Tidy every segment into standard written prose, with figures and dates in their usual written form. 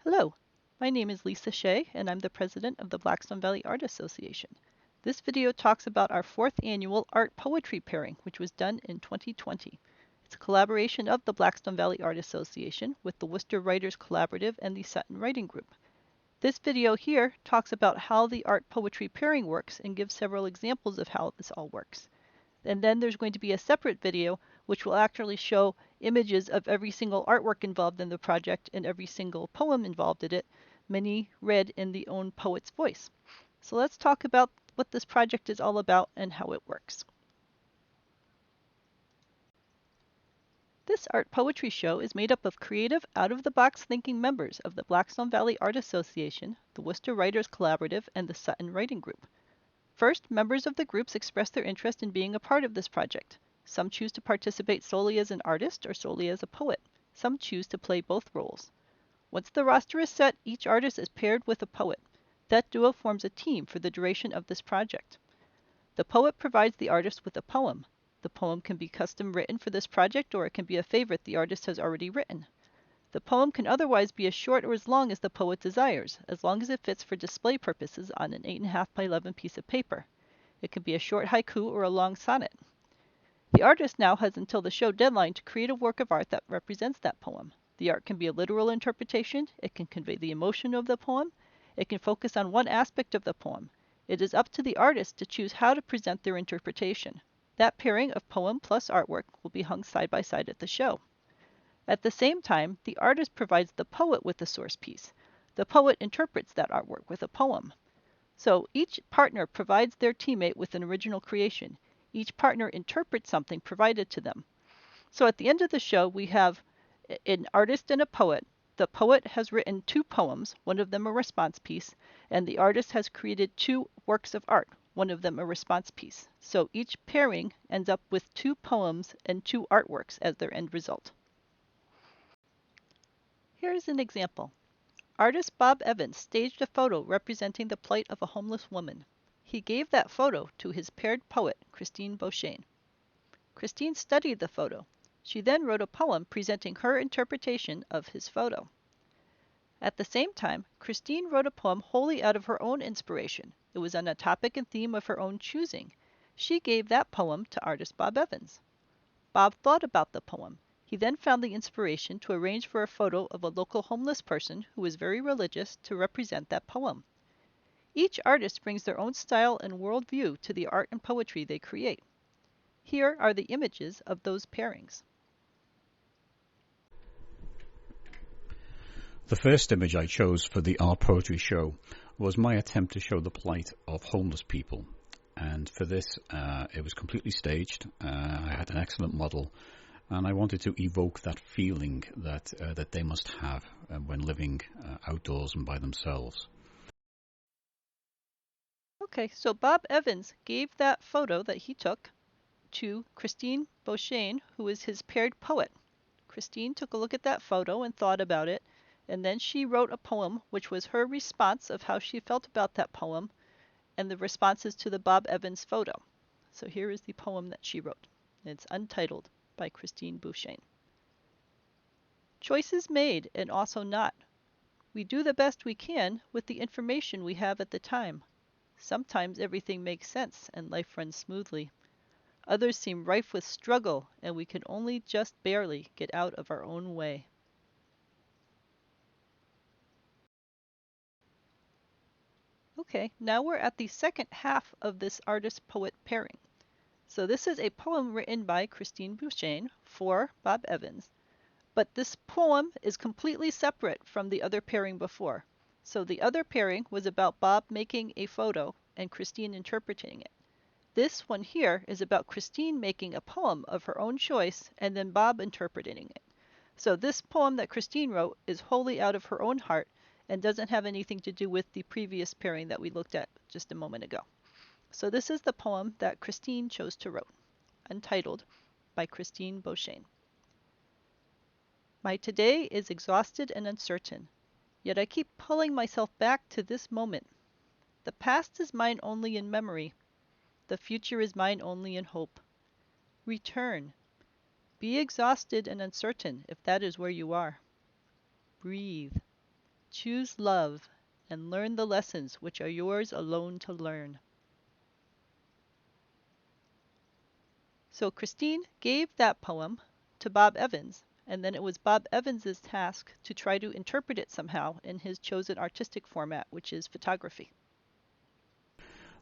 Hello, my name is Lisa Shea and I'm the president of the Blackstone Valley Art Association. This video talks about our 4th annual art poetry pairing, which was done in 2020. It's a collaboration of the Blackstone Valley Art Association with the Worcester Writers Collaborative and the Sutton Writing Group. This video here talks about how the art poetry pairing works and gives several examples of how this all works. And then there's going to be a separate video which will actually show images of every single artwork involved in the project and every single poem involved in it, many read in the own poet's voice. So let's talk about what this project is all about and how it works. This art poetry show is made up of creative, out-of-the-box thinking members of the Blackstone Valley Art Association, the Worcester Writers Collaborative, and the Sutton Writing Group. First, members of the groups express their interest in being a part of this project. Some choose to participate solely as an artist or solely as a poet. Some choose to play both roles. Once the roster is set, each artist is paired with a poet. That duo forms a team for the duration of this project. The poet provides the artist with a poem. The poem can be custom written for this project, or it can be a favorite the artist has already written. The poem can otherwise be as short or as long as the poet desires, as long as it fits for display purposes on an 8.5 by 11 piece of paper. It can be a short haiku or a long sonnet. The artist now has until the show deadline to create a work of art that represents that poem. The art can be a literal interpretation, it can convey the emotion of the poem, it can focus on one aspect of the poem. It is up to the artist to choose how to present their interpretation. That pairing of poem plus artwork will be hung side by side at the show. At the same time, the artist provides the poet with the source piece. The poet interprets that artwork with a poem. So each partner provides their teammate with an original creation. Each partner interprets something provided to them. So at the end of the show, we have an artist and a poet. The poet has written 2 poems, one of them a response piece, and the artist has created 2 works of art, one of them a response piece. So each pairing ends up with 2 poems and 2 artworks as their end result. Here's an example. Artist Bob Evans staged a photo representing the plight of a homeless woman. He gave that photo to his paired poet, Christine Beauchesne. Christine studied the photo. She then wrote a poem presenting her interpretation of his photo. At the same time, Christine wrote a poem wholly out of her own inspiration. It was on a topic and theme of her own choosing. She gave that poem to artist Bob Evans. Bob thought about the poem. He then found the inspiration to arrange for a photo of a local homeless person who was very religious to represent that poem. Each artist brings their own style and worldview to the art and poetry they create. Here are the images of those pairings. The first image I chose for the art poetry show was my attempt to show the plight of homeless people. And for this, it was completely staged. I had an excellent model. And I wanted to evoke that feeling that they must have when living outdoors and by themselves. Okay, so Bob Evans gave that photo that he took to Christine Beauchesne, who is his paired poet. Christine took a look at that photo and thought about it, and then she wrote a poem which was her response of how she felt about that poem and the responses to the Bob Evans photo. So here is the poem that she wrote. It's untitled, by Christine Beauchesne. Choices made and also not. We do the best we can with the information we have at the time. Sometimes everything makes sense and life runs smoothly. Others seem rife with struggle and we can only just barely get out of our own way. Okay, now we're at the second half of this artist-poet pairing. So this is a poem written by Christine Beauchesne for Bob Evans, but this poem is completely separate from the other pairing before. So the other pairing was about Bob making a photo and Christine interpreting it. This one here is about Christine making a poem of her own choice and then Bob interpreting it. So this poem that Christine wrote is wholly out of her own heart and doesn't have anything to do with the previous pairing that we looked at just a moment ago. So this is the poem that Christine chose to write, untitled, by Christine Beauchesne. My today is exhausted and uncertain, yet I keep pulling myself back to this moment. The past is mine only in memory. The future is mine only in hope. Return. Be exhausted and uncertain if that is where you are. Breathe. Choose love and learn the lessons which are yours alone to learn. So Christine gave that poem to Bob Evans, and then it was Bob Evans's task to try to interpret it somehow in his chosen artistic format, which is photography.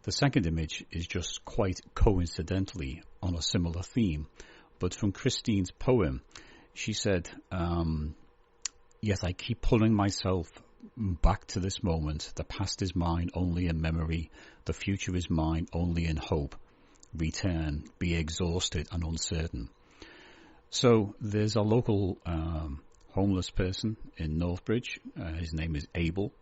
The second image is just quite coincidentally on a similar theme, but from Christine's poem. She said, "Yet I keep pulling myself back to this moment. The past is mine only in memory. The future is mine only in hope. Return, be exhausted and uncertain." So there's a local homeless person in Northbridge. His name is Abel,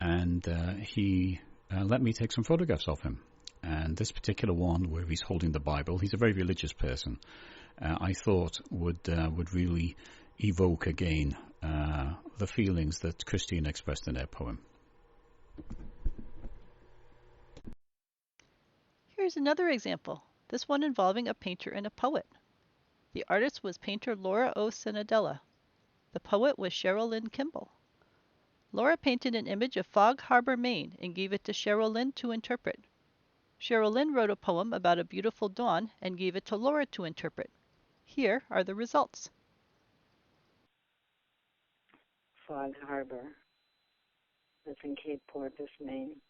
and he let me take some photographs of him. And this particular one, where he's holding the Bible, he's a very religious person. I thought would really evoke again the feelings that Christine expressed in her poem. Here's another example, this one involving a painter and a poet. The artist was painter Laura O. Cenedella. The poet was Cheryl Lynn Kimball. Laura painted an image of Fog Harbor, Maine, and gave it to Cheryl Lynn to interpret. Cheryl Lynn wrote a poem about a beautiful dawn and gave it to Laura to interpret. Here are the results. Fog Harbor. It's in Cape Porpoise, Maine.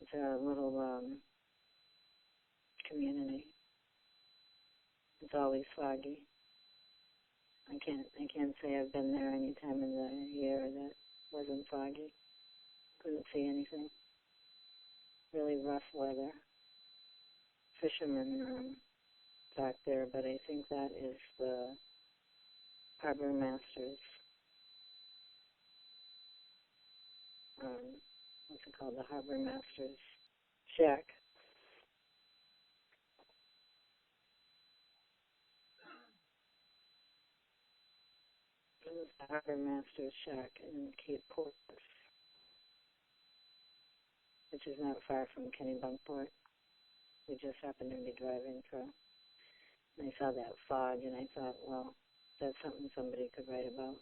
It's a little community. It's always foggy. I can't say I've been there any time in the year that wasn't foggy. Couldn't see anything. Really rough weather. Fishermen back there, but I think that is the harbor master's. What's it called? The harbor master's shack. It was the harbor master's shack in Cape Porpoise, which is not far from Kennebunkport. We just happened to be driving through. And I saw that fog, and I thought, well, that's something somebody could write about.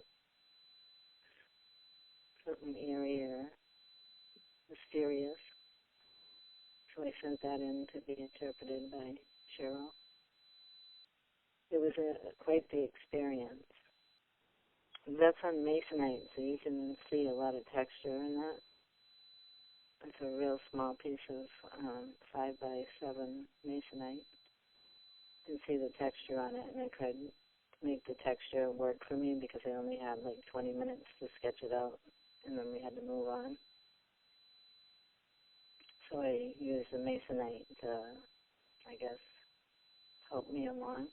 Something eerie or mysterious. So I sent that in to be interpreted by Cheryl. It was quite the experience. That's on masonite, so you can see a lot of texture in that. It's a real small piece of 5 by 7 masonite. You can see the texture on it, and I tried to make the texture work for me because I only had like 20 minutes to sketch it out, and then we had to move on. So I used the masonite to, I guess, help me along.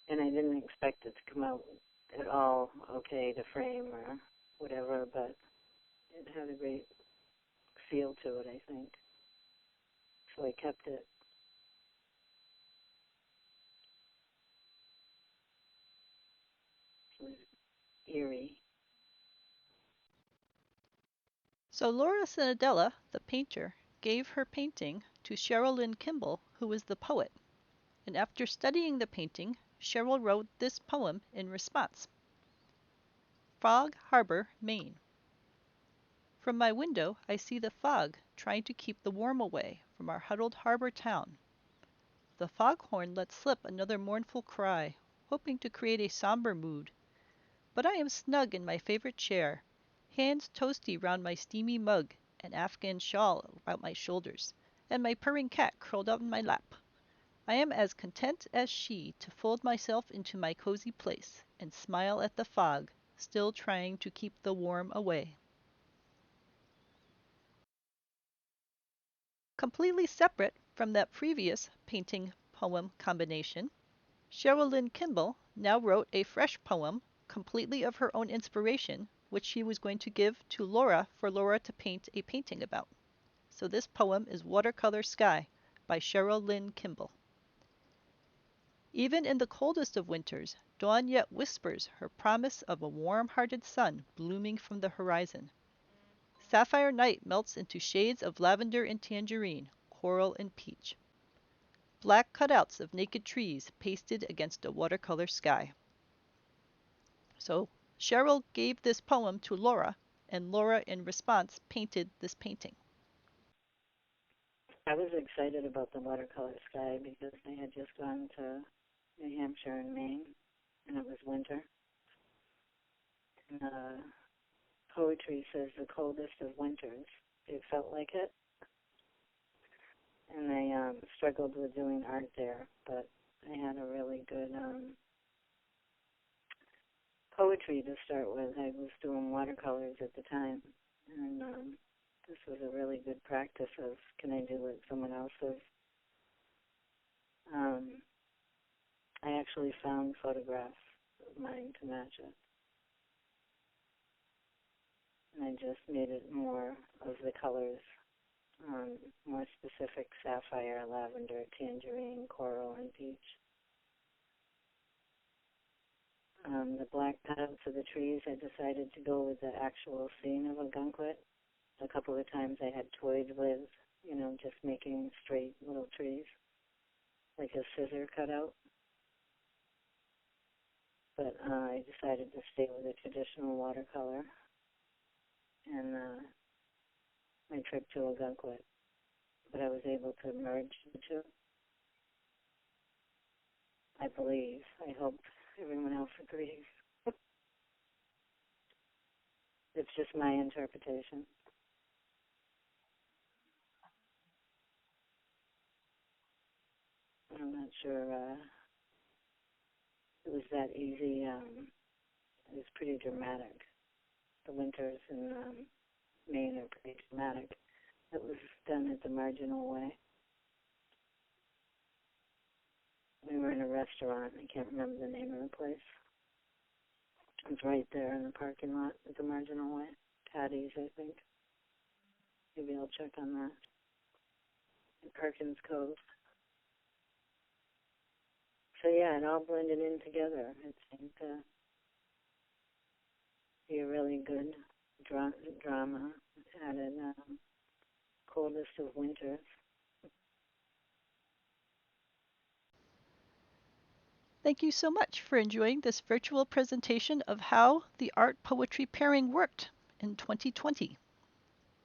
And I didn't expect it to come out at all okay to frame or whatever, but it had a great feel to it, I think. So I kept it. It was eerie. So Laura Cenedella, the painter, gave her painting to Cheryl Lynn Kimball, who was the poet. And after studying the painting, Cheryl wrote this poem in response. Fog Harbor, Maine. From my window I see the fog trying to keep the warm away from our huddled harbor town. The foghorn lets slip another mournful cry, hoping to create a somber mood. But I am snug in my favorite chair, hands toasty round my steamy mug, an Afghan shawl about my shoulders, and my purring cat curled up in my lap. I am as content as she to fold myself into my cozy place and smile at the fog, still trying to keep the warm away. Completely separate from that previous painting-poem combination, Cheryl Lynn Kimball now wrote a fresh poem completely of her own inspiration, which she was going to give to Laura for Laura to paint a painting about. So this poem is Watercolor Sky by Cheryl Lynn Kimball. Even in the coldest of winters, dawn yet whispers her promise of a warm-hearted sun blooming from the horizon. Sapphire night melts into shades of lavender and tangerine, coral and peach. Black cutouts of naked trees pasted against a watercolor sky. So Cheryl gave this poem to Laura, and Laura, in response, painted this painting. I was excited about the watercolor sky because I had just gone to New Hampshire and Maine, and it was winter. And poetry says the coldest of winters. It felt like it. And I struggled with doing art there, but I had a really good poetry to start with. I was doing watercolors at the time, and this was a really good practice of, can I do what someone else is? I actually found photographs of mine to match it. And I just made it more of the colors, more specific: sapphire, lavender, tangerine, coral, and peach. The black cutouts of the trees, I decided to go with the actual scene of a gunquit. A couple of times I had toyed with, just making straight little trees, like a scissor cutout. But I decided to stay with a traditional watercolor, and my trip to a gunquit. But I was able to merge the two. I believe. I hope everyone else agrees. It's just my interpretation. I'm not sure it was that easy. It was pretty dramatic. The winters in Maine are pretty dramatic. It was done at the marginal way. We were in a restaurant. I can't remember the name of the place. It was right there in the parking lot at the marginal way. Patty's, I think. Maybe I'll check on that. In Perkins Cove. So yeah, it all blended in together. It seemed to be a really good drama. It added coldest of winters. Thank you so much for enjoying this virtual presentation of how the art-poetry pairing worked in 2020.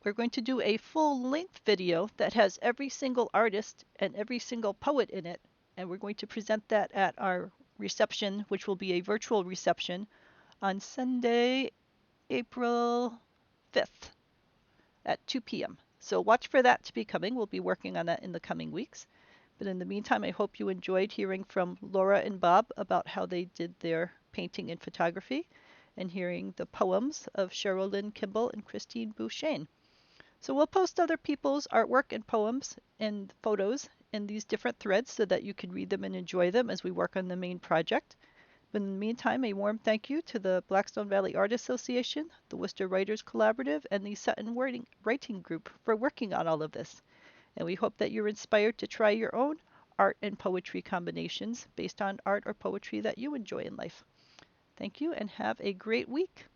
We're going to do a full-length video that has every single artist and every single poet in it, and we're going to present that at our reception, which will be a virtual reception on Sunday, April 5th at 2 p.m. So watch for that to be coming. We'll be working on that in the coming weeks. But in the meantime, I hope you enjoyed hearing from Laura and Bob about how they did their painting and photography, and hearing the poems of Cheryl Lynn Kimball and Christine Bouchain. So we'll post other people's artwork and poems and photos in these different threads so that you can read them and enjoy them as we work on the main project. But in the meantime, a warm thank you to the Blackstone Valley Art Association, the Worcester Writers Collaborative, and the Sutton Writing Group for working on all of this. And we hope that you're inspired to try your own art and poetry combinations based on art or poetry that you enjoy in life. Thank you and have a great week.